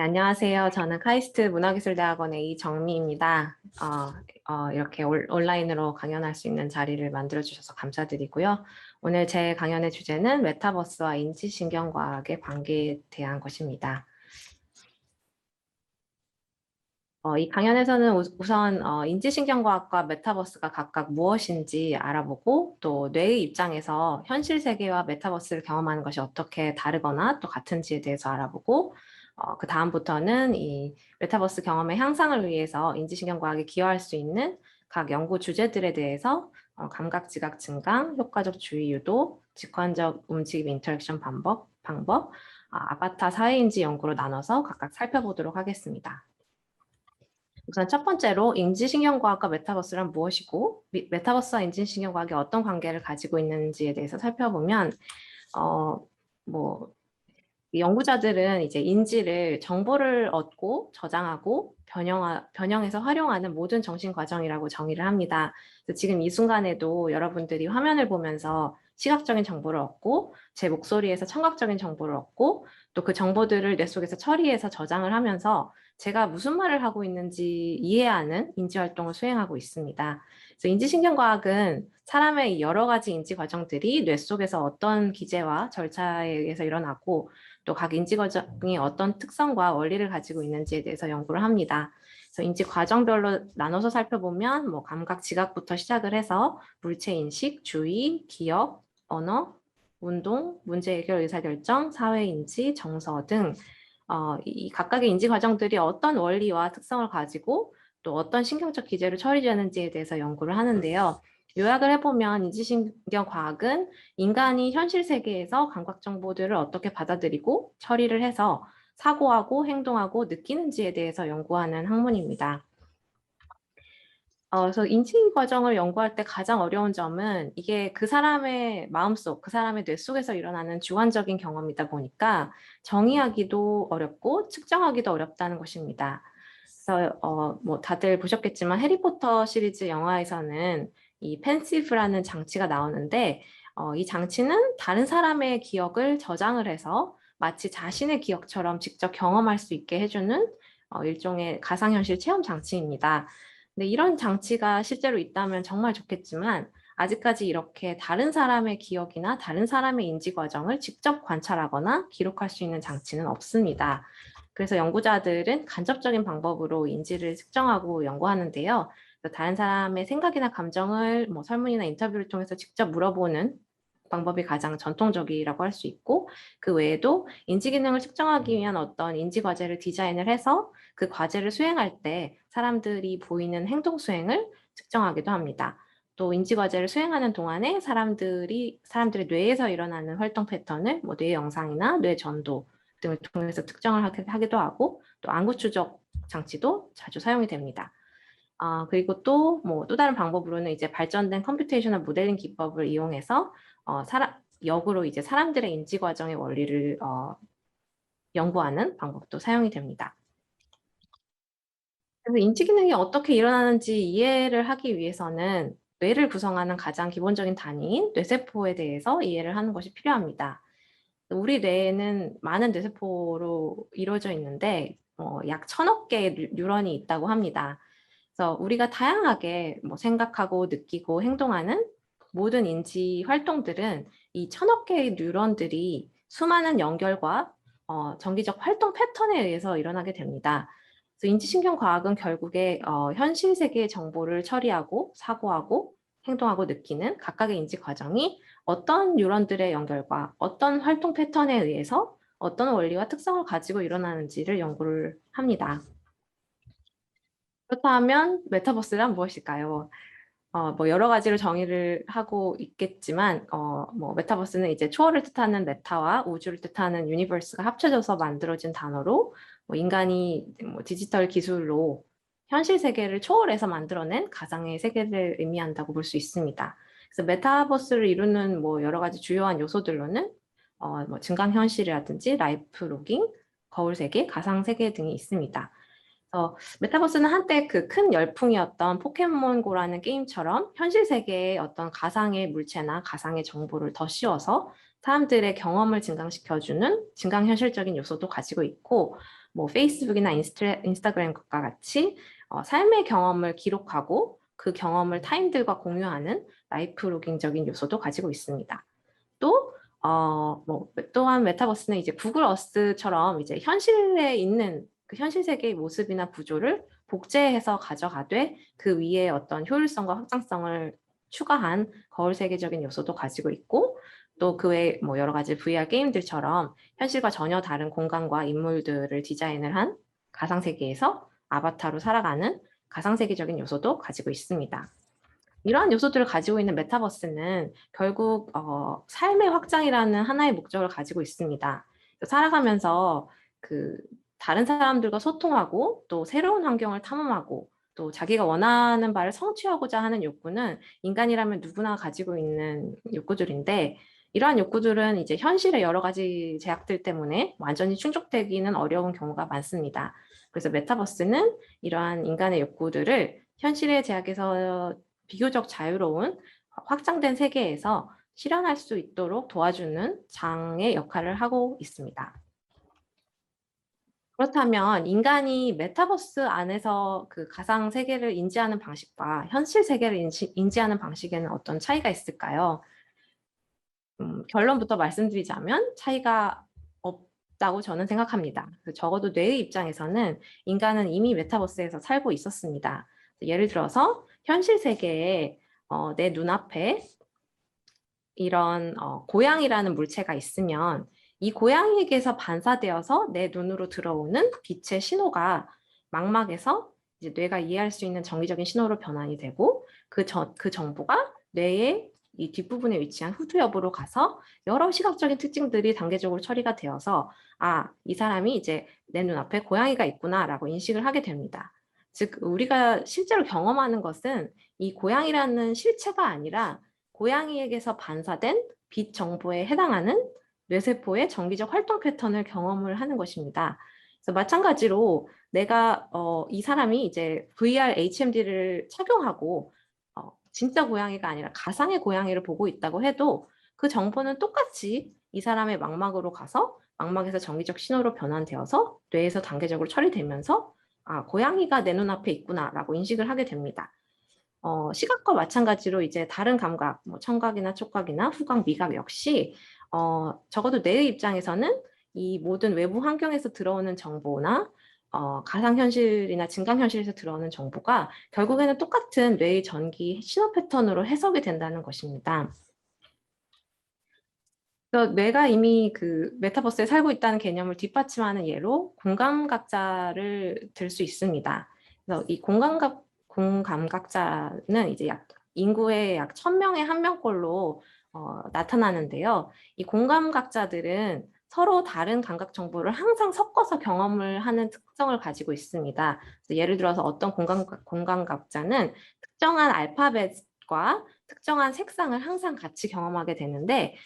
안녕하세요. 저는 카이스트 문화기술대학원의 이정미입니다. 이렇게 온라인으로 강연할 수 있는 자리를 만들어주셔서 감사드리고요. 오늘 제 강연의 주제는 메타버스와 인지신경과학의 관계에 대한 것입니다. 이 강연에서는 우선 인지신경과학과 메타버스가 각각 무엇인지 알아보고 또 뇌의 입장에서 현실 세계와 메타버스를 경험하는 것이 어떻게 다르거나 또 같은지에 대해서 알아보고 그 다음부터는 이 메타버스 경험의 향상을 위해서 인지신경과학이 기여할 수 있는 각 연구 주제들에 대해서 감각, 지각, 증강, 효과적 주의 유도, 직관적 움직임 인터랙션 방법, 아바타 사회인지 연구로 나눠서 각각 살펴보도록 하겠습니다. 우선 첫 번째로 인지신경과학과 메타버스란 무엇이고 메타버스와 인지신경과학이 어떤 관계를 가지고 있는지에 대해서 살펴보면 뭐 연구자들은 이제 인지를 정보를 얻고 저장하고 변형해서 활용하는 모든 정신 과정이라고 정의를 합니다. 그래서 지금 이 순간에도 여러분들이 화면을 보면서 시각적인 정보를 얻고 제 목소리에서 청각적인 정보를 얻고 또 그 정보들을 뇌 속에서 처리해서 저장을 하면서 제가 무슨 말을 하고 있는지 이해하는 인지 활동을 수행하고 있습니다. 그래서 인지신경과학은 사람의 여러 가지 인지 과정들이 뇌 속에서 어떤 기제와 절차에 의해서 일어나고 또 각 인지 과정이 어떤 특성과 원리를 가지고 있는지에 대해서 연구를 합니다. 그래서 인지 과정별로 나눠서 살펴보면 뭐 감각, 지각부터 시작을 해서 물체 인식, 주의, 기억, 언어, 운동, 문제 해결, 의사결정, 사회인지, 정서 등 이 각각의 인지 과정들이 어떤 원리와 특성을 가지고 또 어떤 신경적 기제를 처리되는지에 대해서 연구를 하는데요. 요약을 해보면 인지신경과학은 인간이 현실 세계에서 감각 정보들을 어떻게 받아들이고 처리를 해서 사고하고 행동하고 느끼는지에 대해서 연구하는 학문입니다. 그래서 인지 과정을 연구할 때 가장 어려운 점은 이게 그 사람의 마음속, 그 사람의 뇌 속에서 일어나는 주관적인 경험이다 보니까 정의하기도 어렵고 측정하기도 어렵다는 것입니다. 그래서 뭐 다들 보셨겠지만 해리포터 시리즈 영화에서는 이 펜시브라는 장치가 나오는데 이 장치는 다른 사람의 기억을 저장을 해서 마치 자신의 기억처럼 직접 경험할 수 있게 해주는 일종의 가상현실 체험 장치입니다. 근데 이런 장치가 실제로 있다면 정말 좋겠지만 아직까지 이렇게 다른 사람의 기억이나 다른 사람의 인지 과정을 직접 관찰하거나 기록할 수 있는 장치는 없습니다. 그래서 연구자들은 간접적인 방법으로 인지를 측정하고 연구하는데요. 다른 사람의 생각이나 감정을 뭐 설문이나 인터뷰를 통해서 직접 물어보는 방법이 가장 전통적이라고 할 수 있고 그 외에도 인지 기능을 측정하기 위한 어떤 인지 과제를 디자인을 해서 그 과제를 수행할 때 사람들이 보이는 행동 수행을 측정하기도 합니다. 또 인지 과제를 수행하는 동안에 사람들의 뇌에서 일어나는 활동 패턴을 뭐 뇌 영상이나 뇌 전도 등을 통해서 특정을 하기도 하고 또 안구 추적 장치도 자주 사용이 됩니다. 그리고 또 뭐 또 다른 방법으로는 이제 발전된 컴퓨테이셔널 모델링 기법을 이용해서 역으로 이제 사람들의 인지 과정의 원리를 연구하는 방법도 사용이 됩니다. 그래서 인지 기능이 어떻게 일어나는지 이해를 하기 위해서는 뇌를 구성하는 가장 기본적인 단위인 뇌세포에 대해서 이해를 하는 것이 필요합니다. 우리 뇌에는 많은 뇌세포로 이루어져 있는데 약 1000억 개의 뉴런이 있다고 합니다. 그래서 우리가 다양하게 뭐 생각하고 느끼고 행동하는 모든 인지 활동들은 이 1000억 개의 뉴런들이 수많은 연결과 정기적 활동 패턴에 의해서 일어나게 됩니다. 그래서 인지신경과학은 결국에 현실 세계의 정보를 처리하고 사고하고 행동하고 느끼는 각각의 인지 과정이 어떤 뉴런들의 연결과 어떤 활동 패턴에 의해서 어떤 원리와 특성을 가지고 일어나는지를 연구를 합니다. 그렇다면 메타버스란 무엇일까요? 뭐 여러 가지로 정의를 하고 있겠지만 뭐 메타버스는 이제 초월을 뜻하는 메타와 우주를 뜻하는 유니버스가 합쳐져서 만들어진 단어로 뭐 인간이 뭐 디지털 기술로 현실 세계를 초월해서 만들어낸 가상의 세계를 의미한다고 볼 수 있습니다. 그래서 메타버스를 이루는 뭐 여러 가지 주요한 요소들로는 뭐 증강현실이라든지 라이프 로깅, 거울 세계, 가상 세계 등이 있습니다. 메타버스는 한때 그 큰 열풍이었던 포켓몬고라는 게임처럼 현실 세계의 어떤 가상의 물체나 가상의 정보를 더 씌워서 사람들의 경험을 증강시켜주는 증강현실적인 요소도 가지고 있고, 뭐 페이스북이나 인스타그램과 같이 삶의 경험을 기록하고 그 경험을 타인들과 공유하는 라이프 로깅적인 요소도 가지고 있습니다. 또 또한 메타버스는 이제 구글 어스처럼 이제 현실에 있는 그 현실 세계의 모습이나 구조를 복제해서 가져가되 그 위에 어떤 효율성과 확장성을 추가한 거울 세계적인 요소도 가지고 있고, 또 그 외에 뭐 여러 가지 VR 게임들처럼 현실과 전혀 다른 공간과 인물들을 디자인을 한 가상 세계에서 아바타로 살아가는 가상 세계적인 요소도 가지고 있습니다. 이러한 요소들을 가지고 있는 메타버스는 결국 삶의 확장이라는 하나의 목적을 가지고 있습니다. 살아가면서 그 다른 사람들과 소통하고 또 새로운 환경을 탐험하고 또 자기가 원하는 바를 성취하고자 하는 욕구는 인간이라면 누구나 가지고 있는 욕구들인데, 이러한 욕구들은 이제 현실의 여러 가지 제약들 때문에 완전히 충족되기는 어려운 경우가 많습니다. 그래서 메타버스는 이러한 인간의 욕구들을 현실의 제약에서 비교적 자유로운 확장된 세계에서 실현할 수 있도록 도와주는 장의 역할을 하고 있습니다. 그렇다면 인간이 메타버스 안에서 그 가상 세계를 인지하는 방식과 현실 세계를 인지하는 방식에는 어떤 차이가 있을까요? 결론부터 말씀드리자면 차이가 없다고 저는 생각합니다. 적어도 뇌의 입장에서는 인간은 이미 메타버스에서 살고 있었습니다. 예를 들어서 현실 세계에 내 눈앞에 이런 고양이라는 물체가 있으면 이 고양이에게서 반사되어서 내 눈으로 들어오는 빛의 신호가 망막에서 이제 뇌가 이해할 수 있는 정기적인 신호로 변환이 되고, 그 정보가 뇌의 이 뒷부분에 위치한 후두 엽으로 가서 여러 시각적인 특징들이 단계적으로 처리가 되어서 이 사람이 이제 내 눈앞에 고양이가 있구나라고 인식을 하게 됩니다. 즉 우리가 실제로 경험하는 것은 이 고양이라는 실체가 아니라 고양이에게서 반사된 빛 정보에 해당하는 뇌세포의 정기적 활동 패턴을 경험을 하는 것입니다. 그래서 마찬가지로 내가 이 사람이 이제 VR HMD를 착용하고 진짜 고양이가 아니라 가상의 고양이를 보고 있다고 해도 그 정보는 똑같이 이 사람의 망막으로 가서 망막에서 정기적 신호로 변환되어서 뇌에서 단계적으로 처리되면서 고양이가 내 눈앞에 있구나라고 인식을 하게 됩니다. 시각과 마찬가지로 이제 다른 감각, 뭐 청각이나 촉각이나 후각, 미각 역시 적어도 뇌의 입장에서는 이 모든 외부 환경에서 들어오는 정보나 가상현실이나 증강현실에서 들어오는 정보가 결국에는 똑같은 뇌의 전기 신호 패턴으로 해석이 된다는 것입니다. 그래서 뇌가 이미 그 메타버스에 살고 있다는 개념을 뒷받침하는 예로 공감각자를 들 수 있습니다. 그래서 이 공감각자는 이제 인구의 약 1000명에 1명꼴로 나타나는데요. 이 공감각자들은 서로 다른 감각 정보를 항상 섞어서 경험을 하는 특성을 가지고 있습니다. 예를 들어서 어떤 공감각자는 특정한 알파벳과 특정한 색상을 항상 같이 경험하게 되는데,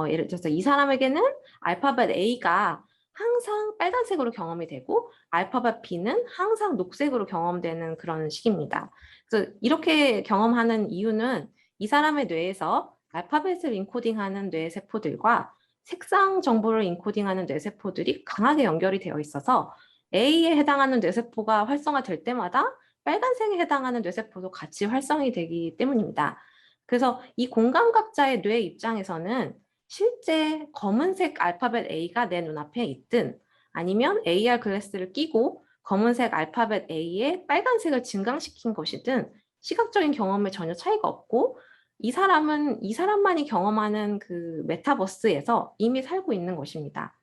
예를 들어서 이 사람에게는 알파벳 A가 항상 빨간색으로 경험이 되고 알파벳 B는 항상 녹색으로 경험되는 그런 식입니다. 그래서 이렇게 경험하는 이유는 이 사람의 뇌에서 알파벳을 인코딩하는 뇌세포들과 색상 정보를 인코딩하는 뇌세포들이 강하게 연결이 되어 있어서 A에 해당하는 뇌세포가 활성화될 때마다 빨간색에 해당하는 뇌세포도 같이 활성이 되기 때문입니다. 그래서 이 공감각자의 뇌 입장에서는 실제 검은색 알파벳 A가 내 눈앞에 있든 아니면 AR 글래스를 끼고 검은색 알파벳 A에 빨간색을 증강시킨 것이든 시각적인 경험에 전혀 차이가 없고, 이 사람만이 경험하는 그 메타버스에서 이미 살고 있는 것입니다.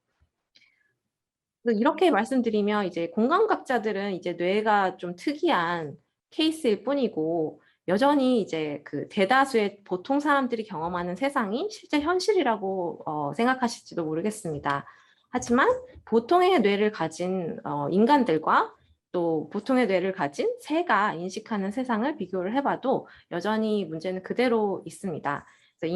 이렇게 말씀드리면 이제 공감각자들은 이제 뇌가 좀 특이한 케이스일 뿐이고, 여전히 이제 그 대다수의 보통 사람들이 경험하는 세상이 실제 현실이라고 생각하실지도 모르겠습니다. 하지만 보통의 뇌를 가진 인간들과 또 보통의 뇌를 가진 새가 인식하는 세상을 비교를 해봐도 여전히 문제는 그대로 있습니다. 그래서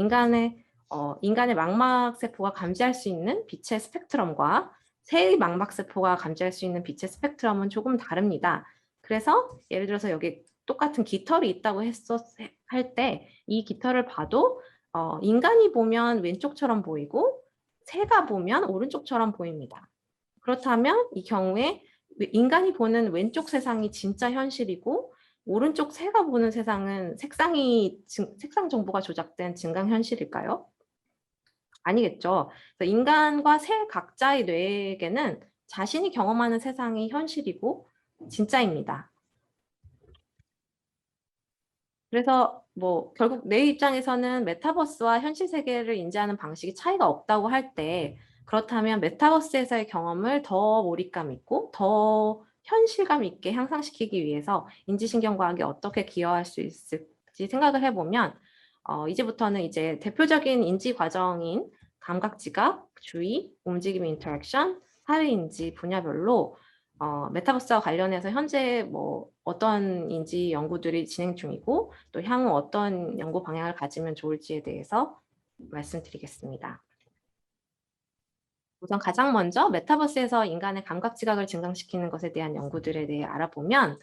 인간의 망막 세포가 감지할 수 있는 빛의 스펙트럼과 새의 망막세포가 감지할 수 있는 빛의 스펙트럼은 조금 다릅니다. 그래서 예를 들어서 여기 똑같은 깃털이 있다고 할 때 이 깃털을 봐도 인간이 보면 왼쪽처럼 보이고 새가 보면 오른쪽처럼 보입니다. 그렇다면 이 경우에 인간이 보는 왼쪽 세상이 진짜 현실이고 오른쪽 새가 보는 세상은 색상 정보가 조작된 증강 현실일까요? 아니겠죠. 그래서 인간과 새 각자의 뇌에게는 자신이 경험하는 세상이 현실이고 진짜입니다. 그래서 뭐 결국 내 입장에서는 메타버스와 현실 세계를 인지하는 방식이 차이가 없다고 할 때, 그렇다면 메타버스에서의 경험을 더 몰입감 있고 더 현실감 있게 향상시키기 위해서 인지신경과학이 어떻게 기여할 수 있을지 생각을 해보면, 이제부터는 이제 대표적인 인지 과정인 감각지각, 주의, 움직임 인터랙션, 사회인지 분야별로 메타버스와 관련해서 현재 뭐 어떤 인지 연구들이 진행 중이고 또 향후 어떤 연구 방향을 가지면 좋을지에 대해서 말씀드리겠습니다. 우선 가장 먼저 메타버스에서 인간의 감각 지각을 증강시키는 것에 대한 연구들에 대해 알아보면,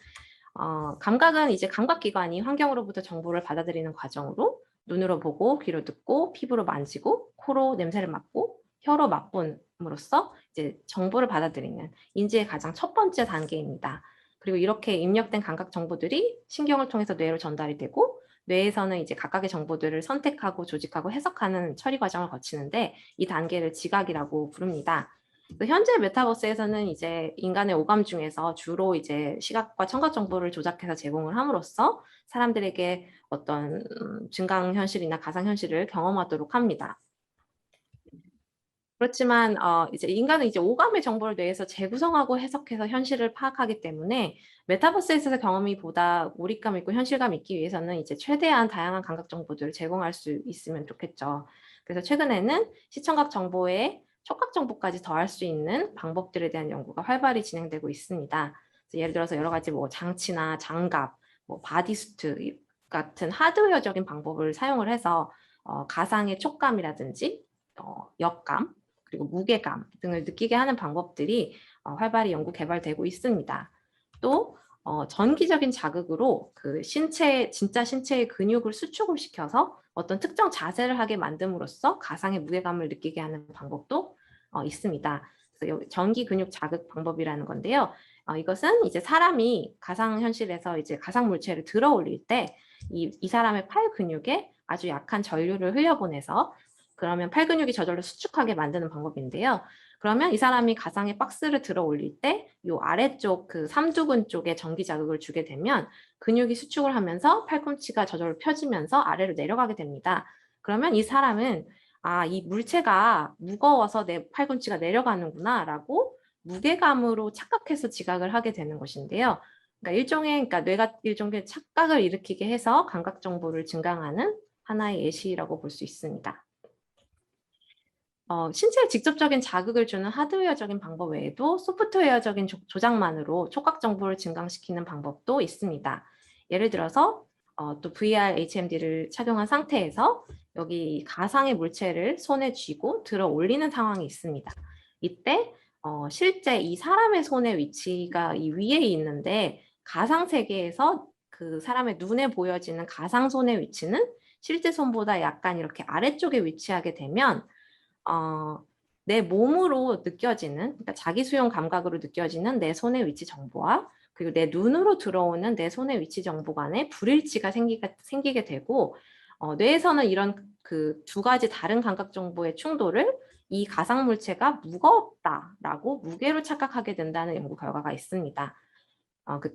감각은 이제 감각기관이 환경으로부터 정보를 받아들이는 과정으로 눈으로 보고, 귀로 듣고, 피부로 만지고, 코로 냄새를 맡고, 혀로 맛봄으로써 이제 정보를 받아들이는 인지의 가장 첫 번째 단계입니다. 그리고 이렇게 입력된 감각 정보들이 신경을 통해서 뇌로 전달이 되고, 뇌에서는 이제 각각의 정보들을 선택하고 조직하고 해석하는 처리 과정을 거치는데, 이 단계를 지각이라고 부릅니다. 현재 메타버스에서는 이제 인간의 오감 중에서 주로 이제 시각과 청각 정보를 조작해서 제공을 함으로써 사람들에게 어떤 증강 현실이나 가상 현실을 경험하도록 합니다. 그렇지만 이제 인간은 이제 오감의 정보를 뇌에서 재구성하고 해석해서 현실을 파악하기 때문에 메타버스에서 경험이 보다 몰입감 있고 현실감 있기 위해서는 이제 최대한 다양한 감각 정보들을 제공할 수 있으면 좋겠죠. 그래서 최근에는 시청각 정보에 촉각 정보까지 더할 수 있는 방법들에 대한 연구가 활발히 진행되고 있습니다. 예를 들어서 여러 가지 뭐 장치나 장갑, 뭐 바디수트 같은 하드웨어적인 방법을 사용을 해서 가상의 촉감이라든지 역감, 그리고 무게감 등을 느끼게 하는 방법들이 활발히 연구 개발되고 있습니다. 또 전기적인 자극으로 그 진짜 신체의 근육을 수축을 시켜서 어떤 특정 자세를 하게 만듦으로써 가상의 무게감을 느끼게 하는 방법도 있습니다. 그래서 전기 근육 자극 방법이라는 건데요. 이것은 이제 사람이 가상 현실에서 이제 가상 물체를 들어 올릴 때 이 사람의 팔 근육에 아주 약한 전류를 흘려보내서 그러면 팔 근육이 저절로 수축하게 만드는 방법인데요. 그러면 이 사람이 가상의 박스를 들어 올릴 때 이 아래쪽 그 삼두근 쪽에 전기 자극을 주게 되면 근육이 수축을 하면서 팔꿈치가 저절로 펴지면서 아래로 내려가게 됩니다. 그러면 이 사람은 이 물체가 무거워서 내 팔꿈치가 내려가는구나 라고 무게감으로 착각해서 지각을 하게 되는 것인데요. 그러니까 뇌가 일종의 착각을 일으키게 해서 감각 정보를 증강하는 하나의 예시라고 볼 수 있습니다. 신체에 직접적인 자극을 주는 하드웨어적인 방법 외에도 소프트웨어적인 조작만으로 촉각 정보를 증강시키는 방법도 있습니다. 예를 들어서 또 VR, HMD를 착용한 상태에서 여기 가상의 물체를 손에 쥐고 들어 올리는 상황이 있습니다. 이때 실제 이 사람의 손의 위치가 이 위에 있는데 가상 세계에서 그 사람의 눈에 보여지는 가상 손의 위치는 실제 손보다 약간 이렇게 아래쪽에 위치하게 되면 내 몸으로 느껴지는, 그러니까 자기 수용 감각으로 느껴지는 내 손의 위치 정보와 그리고 내 눈으로 들어오는 내 손의 위치 정보 간에 불일치가 생기게 되고 뇌에서는 이런 그 두 가지 다른 감각 정보의 충돌을 이 가상 물체가 무겁다라고 무게로 착각하게 된다는 연구 결과가 있습니다.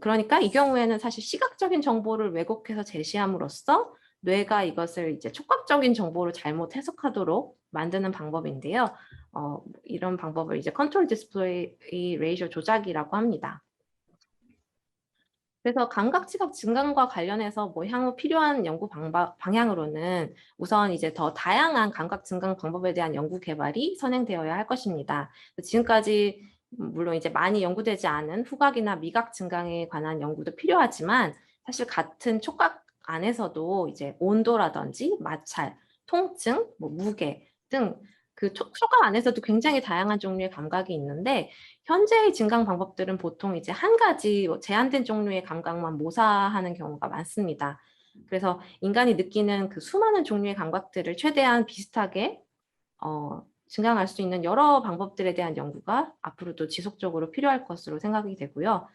그러니까 이 경우에는 사실 시각적인 정보를 왜곡해서 제시함으로써 뇌가 이것을 이제 촉각적인 정보로 잘못 해석하도록 만드는 방법인데요. 이런 방법을 이제 컨트롤 디스플레이 레이쇼 조작이라고 합니다. 그래서 감각 지각 증강과 관련해서 뭐 향후 필요한 연구 방향으로는 우선 이제 더 다양한 감각 증강 방법에 대한 연구 개발이 선행되어야 할 것입니다. 지금까지 물론 이제 많이 연구되지 않은 후각이나 미각 증강에 관한 연구도 필요하지만 사실 같은 촉각 안에서도 이제 온도라든지 마찰, 통증, 뭐 무게 등 그 촉각 안에서도 굉장히 다양한 종류의 감각이 있는데 현재의 증강 방법들은 보통 이제 한 가지 제한된 종류의 감각만 모사하는 경우가 많습니다. 그래서 인간이 느끼는 그 수많은 종류의 감각들을 최대한 비슷하게 증강할 수 있는 여러 방법들에 대한 연구가 앞으로도 지속적으로 필요할 것으로 생각이 되고요.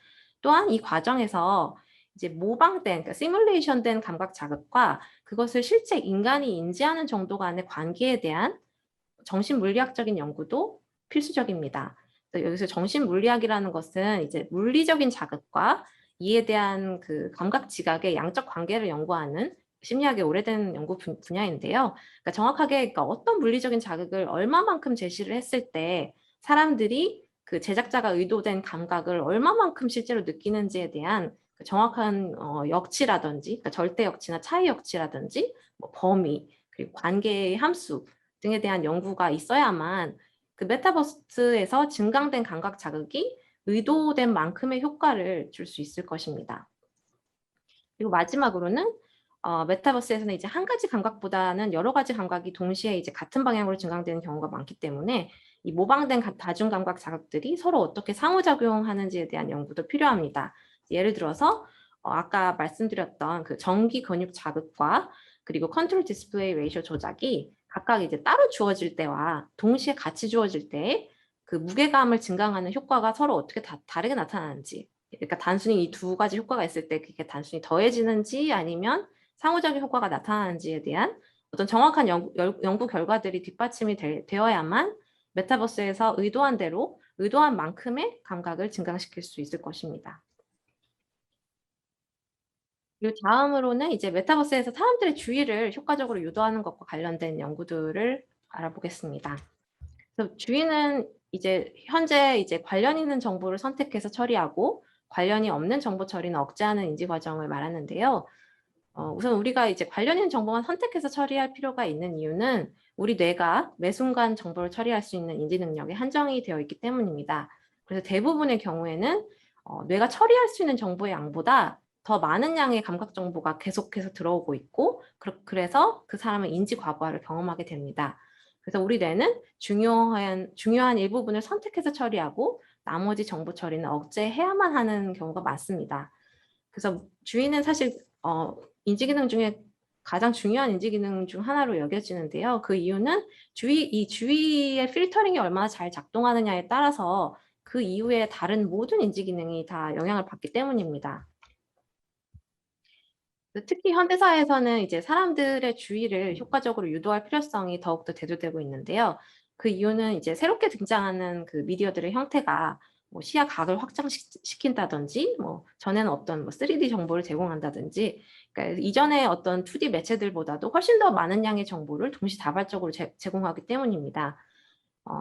또한 이 과정에서 이제 모방된, 그러니까 시뮬레이션된 감각 자극과 그것을 실제 인간이 인지하는 정도 간의 관계에 대한 정신물리학적인 연구도 필수적입니다. 여기서 정신물리학이라는 것은 이제 물리적인 자극과 이에 대한 그 감각 지각의 양적 관계를 연구하는 심리학의 오래된 연구 분야인데요. 그러니까 정확하게 그러니까 어떤 물리적인 자극을 얼마만큼 제시를 했을 때 사람들이 그 제작자가 의도된 감각을 얼마만큼 실제로 느끼는지에 대한 그 정확한 역치라든지, 그러니까 절대 역치나 차이 역치라든지, 뭐 범위, 그리고 관계의 함수 등에 대한 연구가 있어야만 그 메타버스에서 증강된 감각 자극이 의도된 만큼의 효과를 줄 수 있을 것입니다. 그리고 마지막으로는 메타버스에서는 이제 한 가지 감각보다는 여러 가지 감각이 동시에 이제 같은 방향으로 증강되는 경우가 많기 때문에 이 모방된 다중 감각 자극들이 서로 어떻게 상호작용하는지에 대한 연구도 필요합니다. 예를 들어서 아까 말씀드렸던 그 전기 근육 자극과 그리고 컨트롤 디스플레이 레이쇼 조작이 각각 이제 따로 주어질 때와 동시에 같이 주어질 때 그 무게감을 증강하는 효과가 서로 어떻게 다르게 나타나는지, 그러니까 단순히 이 두 가지 효과가 있을 때 그게 단순히 더해지는지 아니면 상호작용 효과가 나타나는지에 대한 어떤 정확한 연구 결과들이 뒷받침이 되어야만 메타버스에서 의도한 대로 의도한 만큼의 감각을 증강시킬 수 있을 것입니다. 그리고 다음으로는 이제 메타버스에서 사람들의 주의를 효과적으로 유도하는 것과 관련된 연구들을 알아보겠습니다. 그래서 주의는 이제 현재 이제 관련 있는 정보를 선택해서 처리하고 관련이 없는 정보 처리는 억제하는 인지 과정을 말하는데요. 우선 우리가 이제 관련 있는 정보만 선택해서 처리할 필요가 있는 이유는 우리 뇌가 매 순간 정보를 처리할 수 있는 인지 능력에 한정이 되어 있기 때문입니다. 그래서 대부분의 경우에는 뇌가 처리할 수 있는 정보의 양보다 더 많은 양의 감각 정보가 계속해서 들어오고 있고 그래서 그 사람은 인지 과부하를 경험하게 됩니다. 그래서 우리 뇌는 중요한 일부분을 선택해서 처리하고 나머지 정보 처리는 억제해야만 하는 경우가 많습니다. 그래서 주의는 사실 인지기능 중에 가장 중요한 인지기능 중 하나로 여겨지는데요. 그 이유는 이 주의의 필터링이 얼마나 잘 작동하느냐에 따라서 그 이후에 다른 모든 인지기능이 다 영향을 받기 때문입니다. 특히 현대사에서는 이제 사람들의 주의를 효과적으로 유도할 필요성이 더욱더 대두되고 있는데요. 그 이유는 이제 새롭게 등장하는 그 미디어들의 형태가 뭐 시야각을 확장시킨다든지, 뭐 전에는 어떤 뭐 3D 정보를 제공한다든지, 그러니까 이전의 어떤 2D 매체들보다도 훨씬 더 많은 양의 정보를 동시다발적으로 제공하기 때문입니다.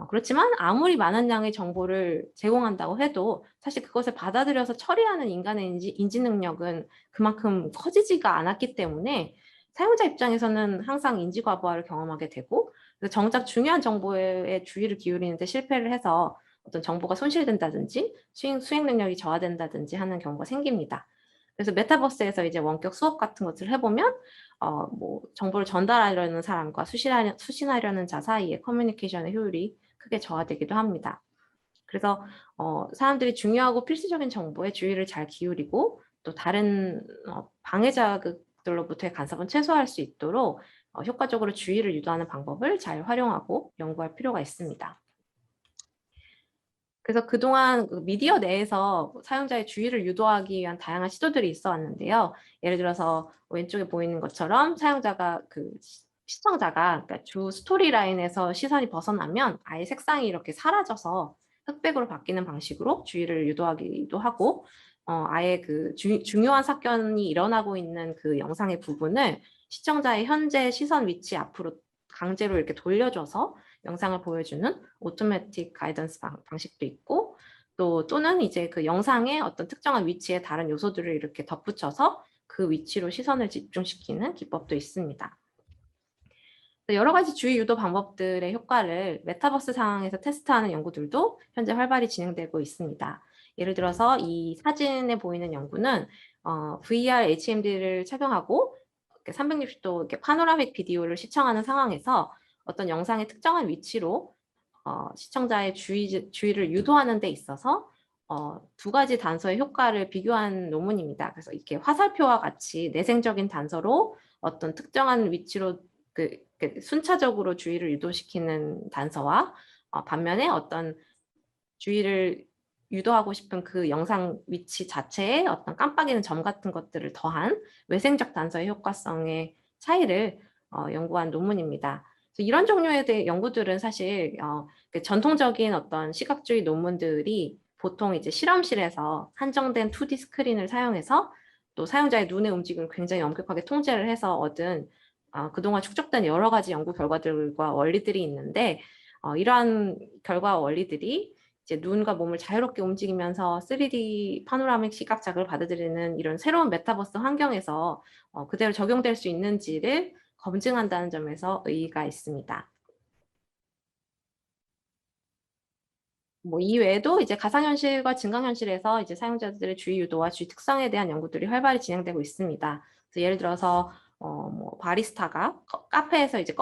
그렇지만 아무리 많은 양의 정보를 제공한다고 해도 사실 그것을 받아들여서 처리하는 인간의 인지 능력은 그만큼 커지지가 않았기 때문에 사용자 입장에서는 항상 인지 과부하를 경험하게 되고, 정작 중요한 정보에 주의를 기울이는 데 실패를 해서 어떤 정보가 손실된다든지 수행 능력이 저하된다든지 하는 경우가 생깁니다. 그래서 메타버스에서 이제 원격 수업 같은 것을 해보면 뭐 정보를 전달하려는 사람과 수신하려는 자 사이의 커뮤니케이션의 효율이 크게 저하되기도 합니다. 그래서 사람들이 중요하고 필수적인 정보에 주의를 잘 기울이고 또 다른 방해 자극들로부터의 간섭은 최소화할 수 있도록 효과적으로 주의를 유도하는 방법을 잘 활용하고 연구할 필요가 있습니다. 그래서 그동안 그 미디어 내에서 사용자의 주의를 유도하기 위한 다양한 시도들이 있어 왔는데요. 예를 들어서 왼쪽에 보이는 것처럼 사용자가 시청자가 그러니까 주 스토리라인에서 시선이 벗어나면 아예 색상이 이렇게 사라져서 흑백으로 바뀌는 방식으로 주의를 유도하기도 하고, 아예 그 중요한 사건이 일어나고 있는 그 영상의 부분을 시청자의 현재 시선 위치 앞으로 강제로 이렇게 돌려줘서 영상을 보여주는 오토매틱 가이던스 방식도 있고, 또는 이제 그 영상의 어떤 특정한 위치에 다른 요소들을 이렇게 덧붙여서 그 위치로 시선을 집중시키는 기법도 있습니다. 여러 가지 주의 유도 방법들의 효과를 메타버스 상황에서 테스트하는 연구들도 현재 활발히 진행되고 있습니다. 예를 들어서 이 사진에 보이는 연구는 VR HMD를 착용하고 360도 이렇게 파노라믹 비디오를 시청하는 상황에서 어떤 영상의 특정한 위치로 시청자의 주의를 유도하는 데 있어서 두 가지 단서의 효과를 비교한 논문입니다. 그래서 이렇게 화살표와 같이 내생적인 단서로 어떤 특정한 위치로 순차적으로 주의를 유도시키는 단서와 반면에 어떤 주의를 유도하고 싶은 그 영상 위치 자체에 어떤 깜빡이는 점 같은 것들을 더한 외생적 단서의 효과성의 차이를 연구한 논문입니다. 이런 종류에 대해 연구들은 사실 전통적인 어떤 시각주의 논문들이 보통 이제 실험실에서 한정된 2D 스크린을 사용해서 또 사용자의 눈의 움직임을 굉장히 엄격하게 통제를 해서 얻은 그동안 축적된 여러 가지 연구 결과들과 원리들이 있는데 이러한 결과 원리들이 이제 눈과 몸을 자유롭게 움직이면서 3D 파노라믹 시각 자극을 받아들이는 이런 새로운 메타버스 환경에서 그대로 적용될 수 있는지를 검증한다는 점에서 의의가 있습니다. 뭐 이외에도 이제 가상현실과 증강현실에서 이제 사용자들의 주의 유도와 주의 특성에 대한 연구들이 활발히 진행되고 있습니다. 그래서 예를 들어서 뭐 바리스타가 카페에서 이제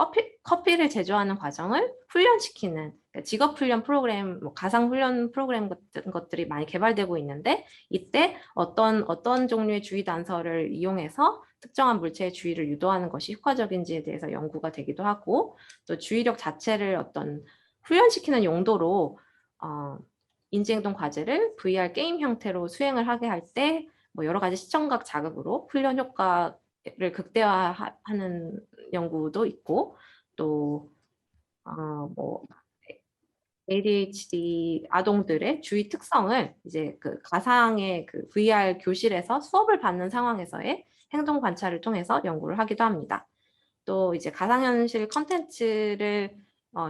커피를 제조하는 과정을 훈련시키는 그러니까 직업 훈련 프로그램, 뭐 가상 훈련 프로그램 같은 것들이 많이 개발되고 있는데 이때 어떤 종류의 주의 단서를 이용해서 특정한 물체의 주의를 유도하는 것이 효과적인지에 대해서 연구가 되기도 하고 또 주의력 자체를 어떤 훈련시키는 용도로 인지행동 과제를 VR 게임 형태로 수행을 하게 할 때 뭐 여러 가지 시청각 자극으로 훈련 효과를 극대화하는 연구도 있고 또 뭐 ADHD 아동들의 주의 특성을 이제 그 가상의 그 VR 교실에서 수업을 받는 상황에서의 행동 관찰을 통해서 연구를 하기도 합니다. 또 이제 가상현실 컨텐츠를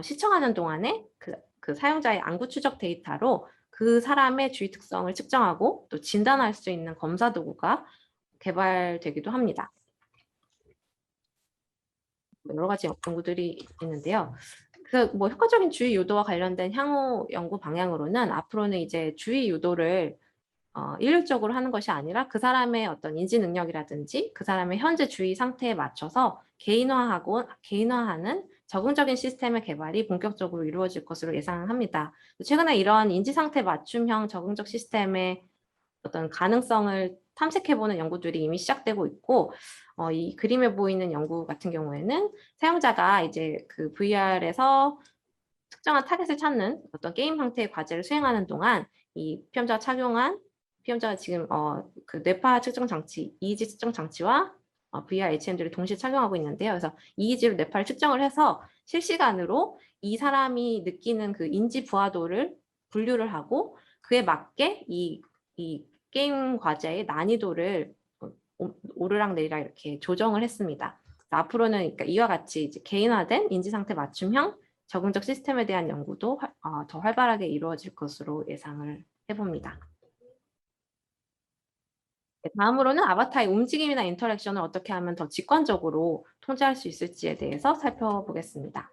시청하는 동안에 그 사용자의 안구 추적 데이터로 그 사람의 주의 특성을 측정하고 또 진단할 수 있는 검사 도구가 개발되기도 합니다. 여러 가지 연구들이 있는데요. 그래서 뭐 효과적인 주의 유도와 관련된 향후 연구 방향으로는 앞으로는 이제 주의 유도를 일률적으로 하는 것이 아니라 그 사람의 어떤 인지 능력이라든지 그 사람의 현재 주의 상태에 맞춰서 개인화하는 적응적인 시스템의 개발이 본격적으로 이루어질 것으로 예상합니다. 최근에 이런 인지 상태 맞춤형 적응적 시스템의 어떤 가능성을 탐색해보는 연구들이 이미 시작되고 있고, 이 그림에 보이는 연구 같은 경우에는 사용자가 이제 그 VR에서 특정한 타겟을 찾는 어떤 게임 형태의 과제를 수행하는 동안 이 피험자가 지금 그 뇌파 측정 장치, EEG 측정 장치와 VR HMD를 동시에 착용하고 있는데요. 그래서 EEG로 뇌파를 측정을 해서 실시간으로 이 사람이 느끼는 그 인지 부하도를 분류를 하고 그에 맞게 이 게임 과제의 난이도를 오르락 내리락 이렇게 조정을 했습니다. 앞으로는 그러니까 이와 같이 이제 개인화된 인지 상태 맞춤형 적응적 시스템에 대한 연구도 더 활발하게 이루어질 것으로 예상을 해봅니다. 다음으로는 아바타의 움직임이나 인터랙션을 어떻게 하면 더 직관적으로 통제할 수 있을지에 대해서 살펴보겠습니다.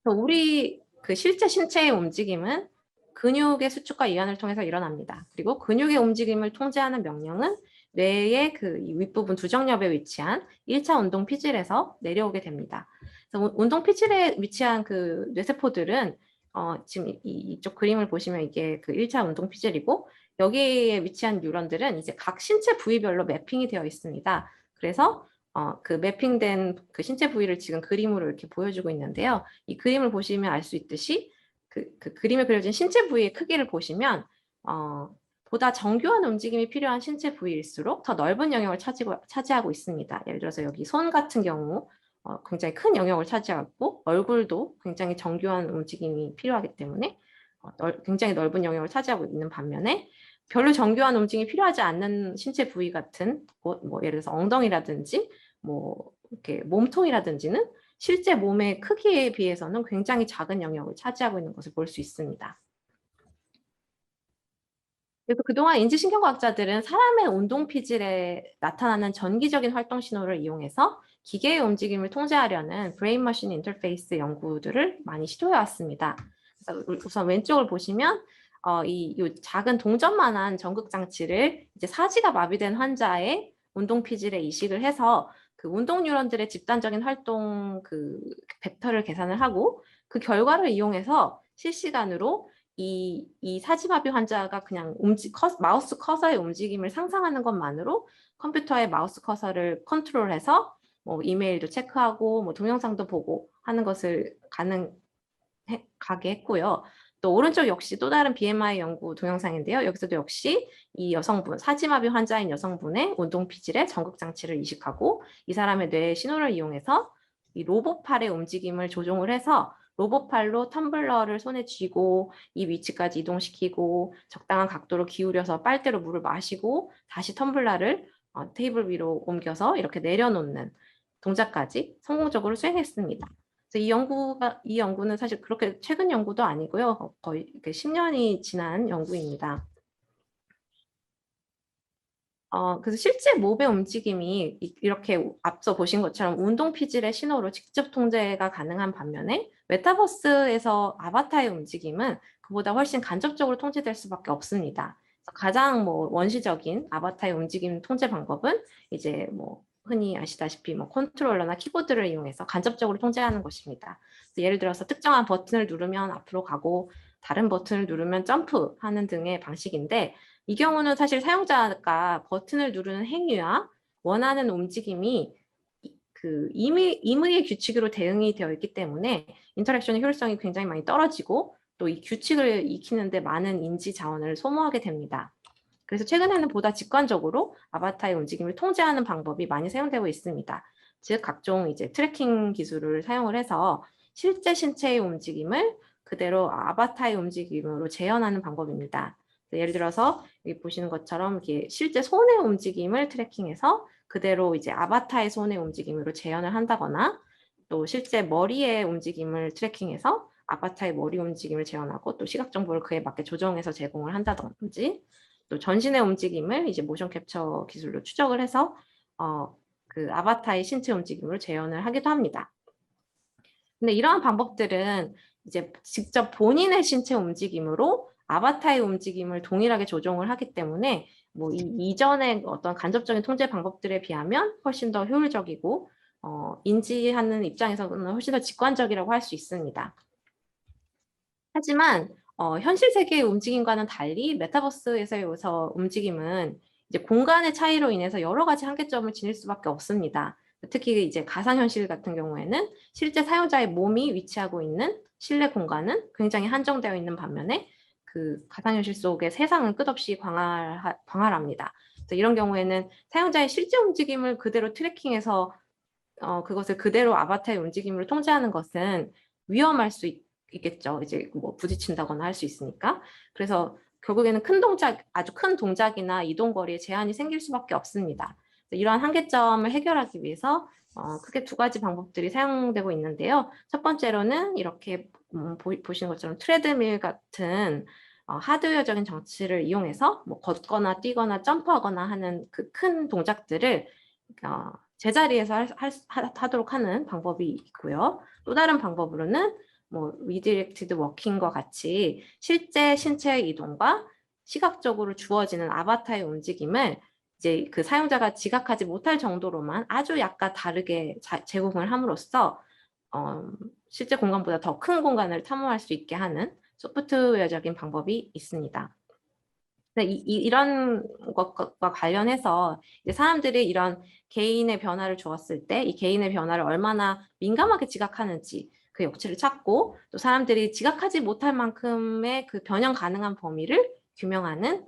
우리 그 실제 신체의 움직임은 근육의 수축과 이완을 통해서 일어납니다. 그리고 근육의 움직임을 통제하는 명령은 뇌의 그 윗부분 두정엽에 위치한 1차 운동 피질에서 내려오게 됩니다. 그래서 운동 피질에 위치한 그 뇌세포들은 지금 이쪽 그림을 보시면 이게 그 1차 운동 피질이고 여기에 위치한 뉴런들은 이제 각 신체 부위별로 매핑이 되어 있습니다. 그래서 그 매핑된 그 신체 부위를 지금 그림으로 이렇게 보여주고 있는데요. 이 그림을 보시면 알 수 있듯이 그 그림에 그려진 신체 부위의 크기를 보시면 보다 정교한 움직임이 필요한 신체 부위일수록 더 넓은 영역을 차지하고 있습니다. 예를 들어서 여기 손 같은 경우 굉장히 큰 영역을 차지하고 얼굴도 굉장히 정교한 움직임이 필요하기 때문에 굉장히 넓은 영역을 차지하고 있는 반면에 별로 정교한 움직임이 필요하지 않는 신체 부위 같은 곳, 뭐 예를 들어서 엉덩이라든지 뭐 이렇게 몸통이라든지는 실제 몸의 크기에 비해서는 굉장히 작은 영역을 차지하고 있는 것을 볼 수 있습니다. 그래서 그동안 인지신경과학자들은 사람의 운동 피질에 나타나는 전기적인 활동 신호를 이용해서 기계의 움직임을 통제하려는 브레인머신 인터페이스 연구들을 많이 시도해 왔습니다. 그래서 우선 왼쪽을 보시면 이 작은 동전만한 전극 장치를 이제 사지가 마비된 환자의 운동 피질에 이식을 해서 그 운동 뉴런들의 집단적인 활동 그 벡터를 계산을 하고 그 결과를 이용해서 실시간으로 이 사지마비 환자가 그냥 마우스 커서의 움직임을 상상하는 것만으로 컴퓨터의 마우스 커서를 컨트롤해서 뭐 이메일도 체크하고 뭐 동영상도 보고 하는 것을 가게 했고요. 또 오른쪽 역시 또 다른 BMI 연구 동영상인데요. 여기서도 역시 이 여성분, 사지마비 환자인 여성분의 운동 피질의 전극 장치를 이식하고 이 사람의 뇌의 신호를 이용해서 이 로봇팔의 움직임을 조종을 해서 로봇팔로 텀블러를 손에 쥐고 이 위치까지 이동시키고 적당한 각도로 기울여서 빨대로 물을 마시고 다시 텀블러를 테이블 위로 옮겨서 이렇게 내려놓는 동작까지 성공적으로 수행했습니다. 그래서 이 연구는 사실 그렇게 최근 연구도 아니고요. 거의 10년이 지난 연구입니다. 그래서 실제 몸의 움직임이 이렇게 앞서 보신 것처럼 운동 피질의 신호로 직접 통제가 가능한 반면에 메타버스에서 아바타의 움직임은 그보다 훨씬 간접적으로 통제될 수밖에 없습니다. 그래서 가장 원시적인 아바타의 움직임 통제 방법은 이제 흔히 아시다시피 컨트롤러나 키보드를 이용해서 간접적으로 통제하는 것입니다. 예를 들어서 특정한 버튼을 누르면 앞으로 가고 다른 버튼을 누르면 점프하는 등의 방식인데 이 경우는 사실 사용자가 버튼을 누르는 행위와 원하는 움직임이 임의의 규칙으로 대응이 되어 있기 때문에 인터랙션의 효율성이 굉장히 많이 떨어지고 또 이 규칙을 익히는데 많은 인지 자원을 소모하게 됩니다. 그래서 최근에는 보다 직관적으로 아바타의 움직임을 통제하는 방법이 많이 사용되고 있습니다. 즉 각종 이제 트래킹 기술을 사용을 해서 실제 신체의 움직임을 그대로 아바타의 움직임으로 재현하는 방법입니다. 예를 들어서 여기 보시는 것처럼 이렇게 실제 손의 움직임을 트래킹해서 그대로 이제 아바타의 손의 움직임으로 재현을 한다거나 또 실제 머리의 움직임을 트래킹해서 아바타의 머리 움직임을 재현하고 또 시각 정보를 그에 맞게 조정해서 제공을 한다든지 또 전신의 움직임을 이제 모션 캡처 기술로 추적을 해서 그 아바타의 신체 움직임을 재현을 하기도 합니다. 근데 이러한 방법들은 이제 직접 본인의 신체 움직임으로 아바타의 움직임을 동일하게 조정을 하기 때문에 이전의 어떤 간접적인 통제 방법들에 비하면 훨씬 더 효율적이고 인지하는 입장에서는 훨씬 더 직관적이라고 할 수 있습니다. 하지만 현실 세계의 움직임과는 달리 메타버스에서의 움직임은 이제 공간의 차이로 인해서 여러 가지 한계점을 지닐 수밖에 없습니다. 특히 이제 가상현실 같은 경우에는 실제 사용자의 몸이 위치하고 있는 실내 공간은 굉장히 한정되어 있는 반면에 그 가상현실 속의 세상은 끝없이 광활합니다. 그래서 이런 경우에는 사용자의 실제 움직임을 그대로 트래킹해서 그것을 그대로 아바타의 움직임으로 통제하는 것은 위험할 수 있겠죠. 이제 부딪힌다거나 할 수 있으니까. 그래서 결국에는 아주 큰 동작이나 이동 거리에 제한이 생길 수밖에 없습니다. 이러한 한계점을 해결하기 위해서 크게 두 가지 방법들이 사용되고 있는데요. 첫 번째로는 이렇게 보시는 것처럼 트레드밀 같은 하드웨어적인 장치를 이용해서 걷거나 뛰거나 점프하거나 하는 그 큰 동작들을 제자리에서 하도록 하는 방법이 있고요. 또 다른 방법으로는 리디렉티드 워킹과 같이 실제 신체의 이동과 시각적으로 주어지는 아바타의 움직임을 이제 그 사용자가 지각하지 못할 정도로만 아주 약간 다르게 제공을 함으로써 실제 공간보다 더 큰 공간을 탐험할 수 있게 하는 소프트웨어적인 방법이 있습니다. 이런 것과 관련해서 이제 사람들이 이런 개인의 변화를 주었을 때 이 개인의 변화를 얼마나 민감하게 지각하는지 그 역치를 찾고 또 사람들이 지각하지 못할 만큼의 그 변형 가능한 범위를 규명하는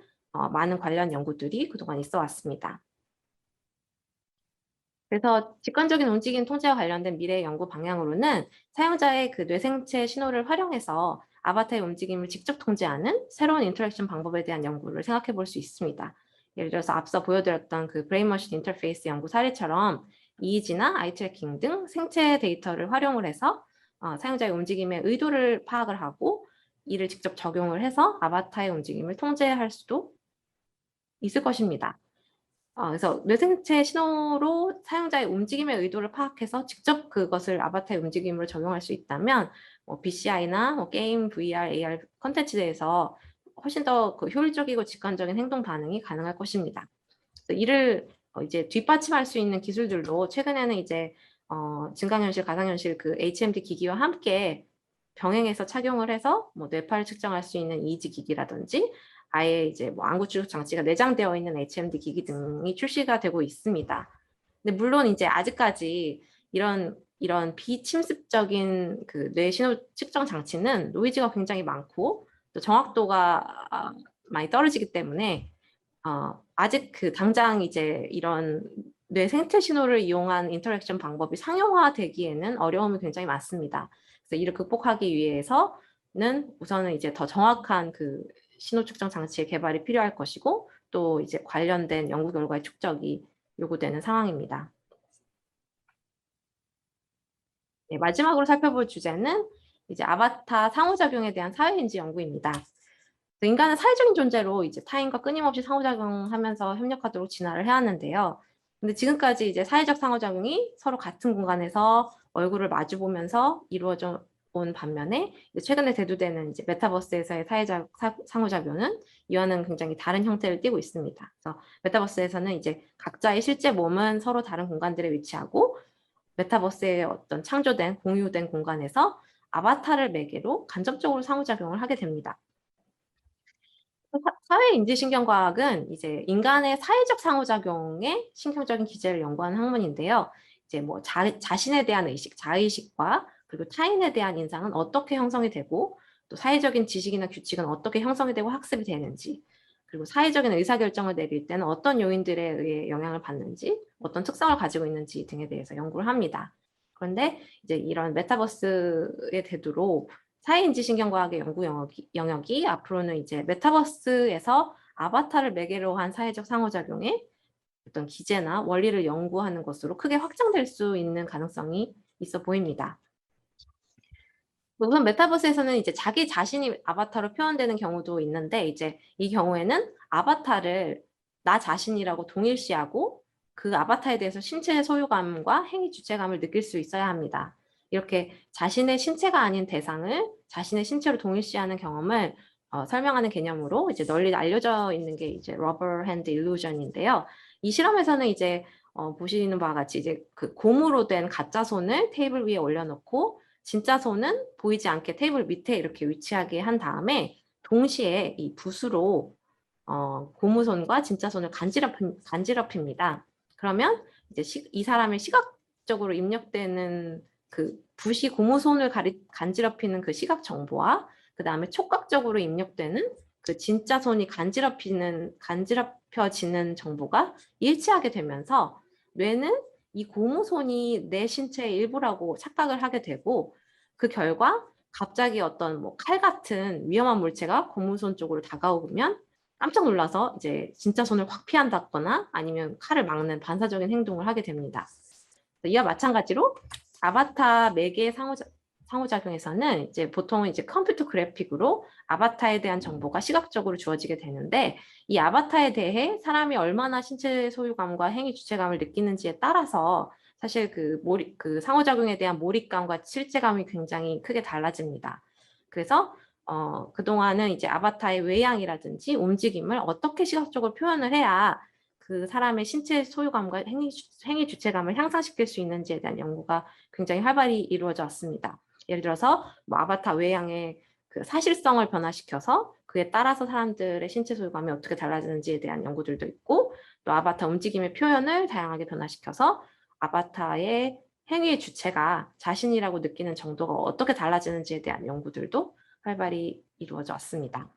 많은 관련 연구들이 그동안 있어 왔습니다. 그래서 직관적인 움직임 통제와 관련된 미래 연구 방향으로는 사용자의 그 뇌생체 신호를 활용해서 아바타의 움직임을 직접 통제하는 새로운 인터랙션 방법에 대한 연구를 생각해 볼 수 있습니다. 예를 들어서 앞서 보여드렸던 그 브레인머신 인터페이스 연구 사례처럼 EEG나 아이 트래킹 등 생체 데이터를 활용을 해서 사용자의 움직임의 의도를 파악을 하고 이를 직접 적용을 해서 아바타의 움직임을 통제할 수도 있을 것입니다. 그래서 뇌생체 신호로 사용자의 움직임의 의도를 파악해서 직접 그것을 아바타의 움직임으로 적용할 수 있다면 BCI나 게임, VR, AR 콘텐츠에서 훨씬 더 효율적이고 직관적인 행동 반응이 가능할 것입니다. 이를 이제 뒷받침할 수 있는 기술들도 최근에는 이제 증강현실, 가상현실 그 HMD 기기와 함께 병행해서 착용을 해서 뇌파를 측정할 수 있는 EEG 기기라든지 아예 이제 안구 추적 장치가 내장되어 있는 HMD 기기 등이 출시가 되고 있습니다. 근데 물론 이제 아직까지 이런 비침습적인 그 뇌 신호 측정 장치는 노이즈가 굉장히 많고 또 정확도가 많이 떨어지기 때문에 아직 그 당장 이제 이런 뇌 생체 신호를 이용한 인터랙션 방법이 상용화되기에는 어려움이 굉장히 많습니다. 그래서 이를 극복하기 위해서는 우선은 이제 더 정확한 그 신호 측정 장치의 개발이 필요할 것이고 또 이제 관련된 연구 결과의 축적이 요구되는 상황입니다. 네, 마지막으로 살펴볼 주제는 이제 아바타 상호작용에 대한 사회인지 연구입니다. 인간은 사회적인 존재로 이제 타인과 끊임없이 상호작용하면서 협력하도록 진화를 해왔는데요. 근데 지금까지 이제 사회적 상호작용이 서로 같은 공간에서 얼굴을 마주보면서 이루어져 온 반면에 최근에 대두되는 이제 메타버스에서의 사회적 상호작용은 이와는 굉장히 다른 형태를 띠고 있습니다. 그래서 메타버스에서는 이제 각자의 실제 몸은 서로 다른 공간들에 위치하고 메타버스의 어떤 창조된 공유된 공간에서 아바타를 매개로 간접적으로 상호작용을 하게 됩니다. 사회인지신경과학은 이제 인간의 사회적 상호작용의 신경적인 기제를 연구하는 학문인데요. 이제 뭐 자신에 대한 의식, 자의식과 그리고 타인에 대한 인상은 어떻게 형성이 되고 또 사회적인 지식이나 규칙은 어떻게 형성이 되고 학습이 되는지 그리고 사회적인 의사결정을 내릴 때는 어떤 요인들에 의해 영향을 받는지 어떤 특성을 가지고 있는지 등에 대해서 연구를 합니다. 그런데 이제 이런 메타버스의 대두로 사회인지신경과학의 연구 영역이 앞으로는 이제 메타버스에서 아바타를 매개로 한 사회적 상호작용의 어떤 기제나 원리를 연구하는 것으로 크게 확장될 수 있는 가능성이 있어 보입니다. 우선 메타버스에서는 이제 자기 자신이 아바타로 표현되는 경우도 있는데 이제 이 경우에는 아바타를 나 자신이라고 동일시하고 그 아바타에 대해서 신체의 소유감과 행위 주체감을 느낄 수 있어야 합니다. 이렇게 자신의 신체가 아닌 대상을 자신의 신체로 동일시하는 경험을 설명하는 개념으로 이제 널리 알려져 있는 게 이제 러버 핸드 일루전인데요. 이 실험에서는 이제 보시는 바와 같이 이제 그 고무로 된 가짜 손을 테이블 위에 올려놓고 진짜 손은 보이지 않게 테이블 밑에 이렇게 위치하게 한 다음에 동시에 이 붓으로 고무손과 진짜 손을 간지럽힙니다. 그러면 이제 이 사람의 시각적으로 입력되는 그 붓이 고무손을 간지럽히는 그 시각 정보와 그 다음에 촉각적으로 입력되는 그 진짜 손이 간지럽혀지는 정보가 일치하게 되면서 뇌는 이 고무손이 내 신체의 일부라고 착각을 하게 되고 그 결과 갑자기 어떤 뭐 칼 같은 위험한 물체가 고무손 쪽으로 다가오면 깜짝 놀라서 이제 진짜 손을 확 피한다거나 아니면 칼을 막는 반사적인 행동을 하게 됩니다. 이와 마찬가지로 아바타 매개 상호작용에서는 이제 보통은 이제 컴퓨터 그래픽으로 아바타에 대한 정보가 시각적으로 주어지게 되는데 이 아바타에 대해 사람이 얼마나 신체 소유감과 행위 주체감을 느끼는지에 따라서 사실 그 상호작용에 대한 몰입감과 실제감이 굉장히 크게 달라집니다. 그래서 그동안은 이제 아바타의 외양이라든지 움직임을 어떻게 시각적으로 표현을 해야 그 사람의 신체 소유감과 행위 주체감을 향상시킬 수 있는지에 대한 연구가 굉장히 활발히 이루어져 왔습니다. 예를 들어서 뭐 아바타 외양의 그 사실성을 변화시켜서 그에 따라서 사람들의 신체 소유감이 어떻게 달라지는지에 대한 연구들도 있고 또 아바타 움직임의 표현을 다양하게 변화시켜서 아바타의 행위의 주체가 자신이라고 느끼는 정도가 어떻게 달라지는지에 대한 연구들도 활발히 이루어져 왔습니다.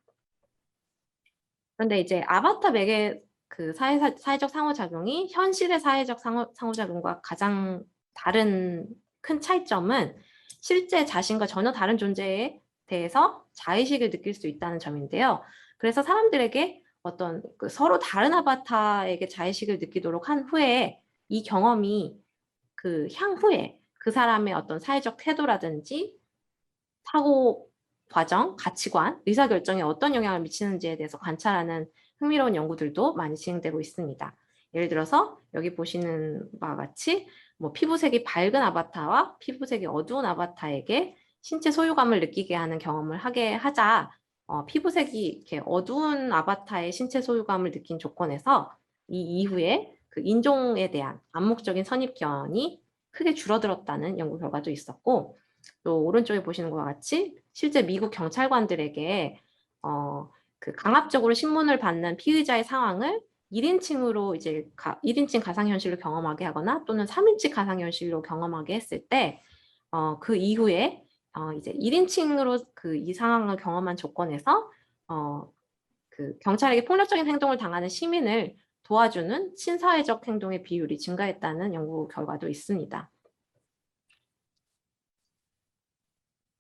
그런데 이제 아바타 매개 그 사회적 상호작용이 현실의 사회적 상호작용과 가장 다른 큰 차이점은 실제 자신과 전혀 다른 존재에 대해서 자의식을 느낄 수 있다는 점인데요. 그래서 사람들에게 어떤 서로 다른 아바타에게 자의식을 느끼도록 한 후에 이 경험이 그 향후에 그 사람의 어떤 사회적 태도라든지 사고 과정, 가치관, 의사결정에 어떤 영향을 미치는지에 대해서 관찰하는 흥미로운 연구들도 많이 진행되고 있습니다. 예를 들어서 여기 보시는 바와 같이 뭐 피부색이 밝은 아바타와 피부색이 어두운 아바타에게 신체 소유감을 느끼게 하는 경험을 하게 하자 피부색이 이렇게 어두운 아바타의 신체 소유감을 느낀 조건에서 이 이후에 그 인종에 대한 암묵적인 선입견이 크게 줄어들었다는 연구 결과도 있었고 또 오른쪽에 보시는 것과 같이 실제 미국 경찰관들에게 그 강압적으로 신문을 받는 피의자의 상황을 1인칭으로 이제 1인칭 가상현실로 경험하게 하거나 또는 3인칭 가상현실로 경험하게 했을 때 그 이후에 이제 1인칭으로 이 상황을 경험한 조건에서 그 경찰에게 폭력적인 행동을 당하는 시민을 도와주는 친사회적 행동의 비율이 증가했다는 연구 결과도 있습니다.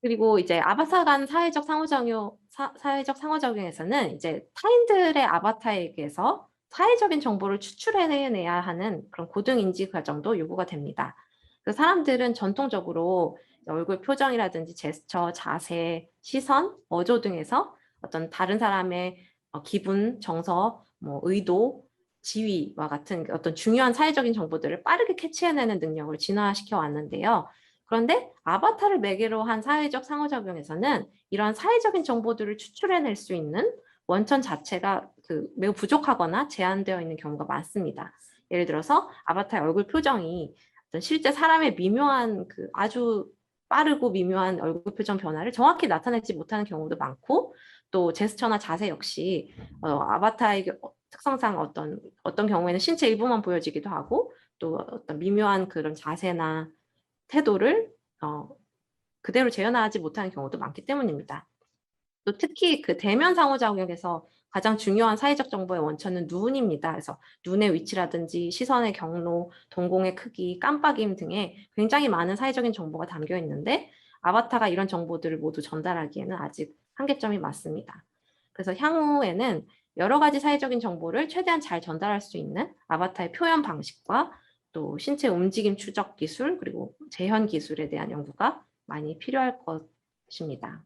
그리고 이제 아바타 간 사회적 상호작용에서는 이제 타인들의 아바타에게서 사회적인 정보를 추출해내야 하는 그런 고등인지 과정도 요구가 됩니다. 그 사람들은 전통적으로 얼굴 표정이라든지 제스처, 자세, 시선, 어조 등에서 어떤 다른 사람의 기분, 정서, 뭐 의도, 지위와 같은 어떤 중요한 사회적인 정보들을 빠르게 캐치해내는 능력을 진화시켜 왔는데요. 그런데 아바타를 매개로 한 사회적 상호작용에서는 이런 사회적인 정보들을 추출해낼 수 있는 원천 자체가 매우 부족하거나 제한되어 있는 경우가 많습니다. 예를 들어서 아바타의 얼굴 표정이 어떤 실제 사람의 미묘한 아주 빠르고 미묘한 얼굴 표정 변화를 정확히 나타내지 못하는 경우도 많고, 또 제스처나 자세 역시 아바타의 특성상 어떤 경우에는 신체 일부만 보여지기도 하고, 또 어떤 미묘한 그런 자세나 태도를 그대로 재현하지 못하는 경우도 많기 때문입니다. 또 특히 대면 상호작용에서 가장 중요한 사회적 정보의 원천은 눈입니다. 그래서 눈의 위치라든지 시선의 경로, 동공의 크기, 깜빡임 등의 굉장히 많은 사회적인 정보가 담겨 있는데 아바타가 이런 정보들을 모두 전달하기에는 아직 한계점이 많습니다. 그래서 향후에는 여러 가지 사회적인 정보를 최대한 잘 전달할 수 있는 아바타의 표현 방식과 또 신체 움직임 추적 기술, 그리고 재현 기술에 대한 연구가 많이 필요할 것입니다.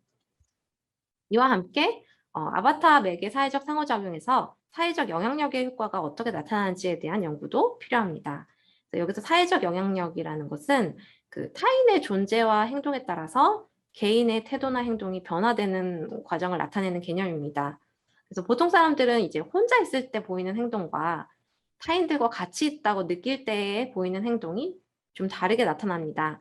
이와 함께 아바타 맥의 사회적 상호작용에서 사회적 영향력의 효과가 어떻게 나타나는지에 대한 연구도 필요합니다. 여기서 사회적 영향력이라는 것은 타인의 존재와 행동에 따라서 개인의 태도나 행동이 변화되는 과정을 나타내는 개념입니다. 그래서 보통 사람들은 이제 혼자 있을 때 보이는 행동과 타인들과 같이 있다고 느낄 때에 보이는 행동이 좀 다르게 나타납니다.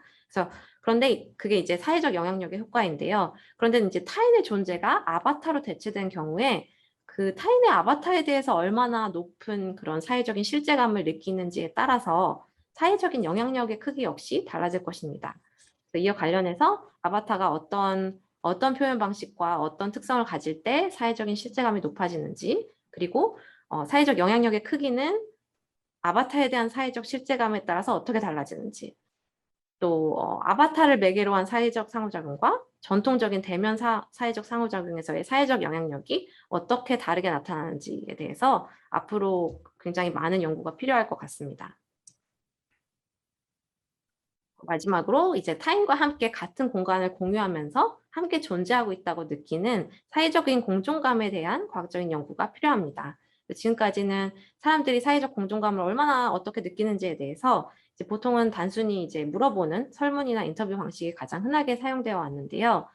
그런데 그게 이제 사회적 영향력의 효과인데요. 그런데 이제 타인의 존재가 아바타로 대체된 경우에 그 타인의 아바타에 대해서 얼마나 높은 그런 사회적인 실제감을 느끼는지에 따라서 사회적인 영향력의 크기 역시 달라질 것입니다. 이와 관련해서 아바타가 어떤 표현 방식과 어떤 특성을 가질 때 사회적인 실제감이 높아지는지, 그리고 사회적 영향력의 크기는 아바타에 대한 사회적 실제감에 따라서 어떻게 달라지는지, 또 아바타를 매개로 한 사회적 상호작용과 전통적인 대면 사회적 상호작용에서의 사회적 영향력이 어떻게 다르게 나타나는지에 대해서 앞으로 굉장히 많은 연구가 필요할 것 같습니다. 마지막으로 이제 타인과 함께 같은 공간을 공유하면서 함께 존재하고 있다고 느끼는 사회적인 공존감에 대한 과학적인 연구가 필요합니다. 지금까지는 사람들이 사회적 공존감을 얼마나 어떻게 느끼는지에 대해서 이제 보통은 단순히 이제 물어보는 설문이나 인터뷰 방식이 가장 흔하게 사용되어 왔는데요.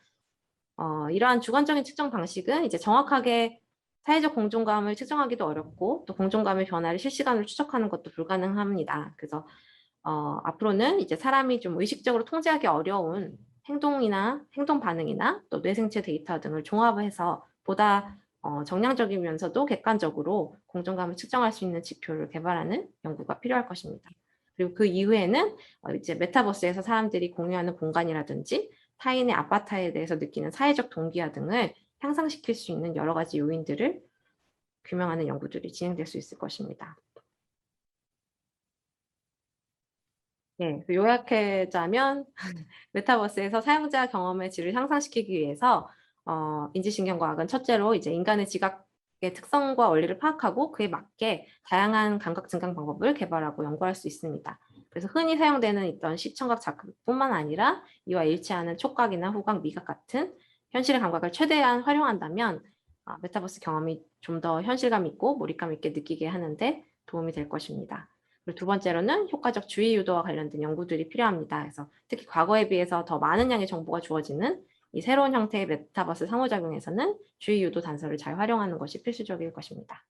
이러한 주관적인 측정 방식은 이제 정확하게 사회적 공존감을 측정하기도 어렵고, 또 공존감의 변화를 실시간으로 추적하는 것도 불가능합니다. 그래서 앞으로는 이제 사람이 좀 의식적으로 통제하기 어려운 행동 반응이나 또 뇌생체 데이터 등을 종합해서 보다 정량적이면서도 객관적으로 공존감을 측정할 수 있는 지표를 개발하는 연구가 필요할 것입니다. 그리고 그 이후에는 이제 메타버스에서 사람들이 공유하는 공간이라든지 타인의 아바타에 대해서 느끼는 사회적 동기화 등을 향상시킬 수 있는 여러 가지 요인들을 규명하는 연구들이 진행될 수 있을 것입니다. 네, 요약하자면 메타버스에서 사용자 경험의 질을 향상시키기 위해서 인지신경과학은 첫째로 이제 인간의 지각의 특성과 원리를 파악하고 그에 맞게 다양한 감각 증강 방법을 개발하고 연구할 수 있습니다. 그래서 흔히 사용되는 있던 시청각 자극뿐만 아니라 이와 일치하는 촉각이나 후각, 미각 같은 현실의 감각을 최대한 활용한다면 메타버스 경험이 좀 더 현실감 있고 몰입감 있게 느끼게 하는데 도움이 될 것입니다. 그리고 두 번째로는 효과적 주의 유도와 관련된 연구들이 필요합니다. 그래서 특히 과거에 비해서 더 많은 양의 정보가 주어지는 이 새로운 형태의 메타버스 상호작용에서는 주의 유도 단서를 잘 활용하는 것이 필수적일 것입니다.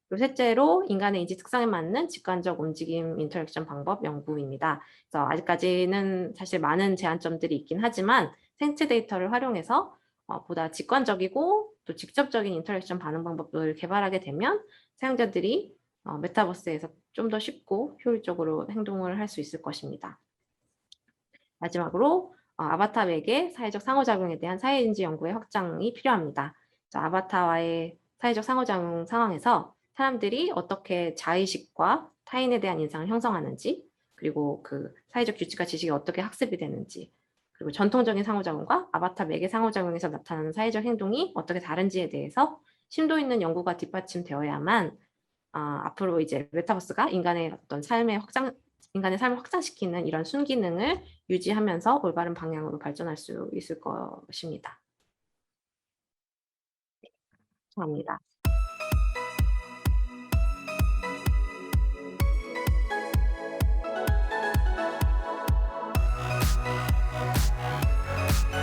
그리고 셋째로 인간의 인지 특성에 맞는 직관적 움직임 인터랙션 방법 연구입니다. 그래서 아직까지는 사실 많은 제한점들이 있긴 하지만 생체 데이터를 활용해서 보다 직관적이고 또 직접적인 인터랙션 반응 방법을 개발하게 되면 사용자들이 메타버스에서 좀 더 쉽고 효율적으로 행동을 할 수 있을 것입니다. 마지막으로 아바타 맥의 사회적 상호작용에 대한 사회인지 연구의 확장이 필요합니다. 아바타와의 사회적 상호작용 상황에서 사람들이 어떻게 자의식과 타인에 대한 인상을 형성하는지, 그리고 그 사회적 규칙과 지식이 어떻게 학습이 되는지, 그리고 전통적인 상호작용과 아바타 맥의 상호작용에서 나타나는 사회적 행동이 어떻게 다른지에 대해서 심도 있는 연구가 뒷받침되어야만 앞으로 이제 메타버스가 인간의 삶을 확장시키는 이런 순기능을 유지하면서 올바른 방향으로 발전할 수 있을 것입니다. 감사합니다.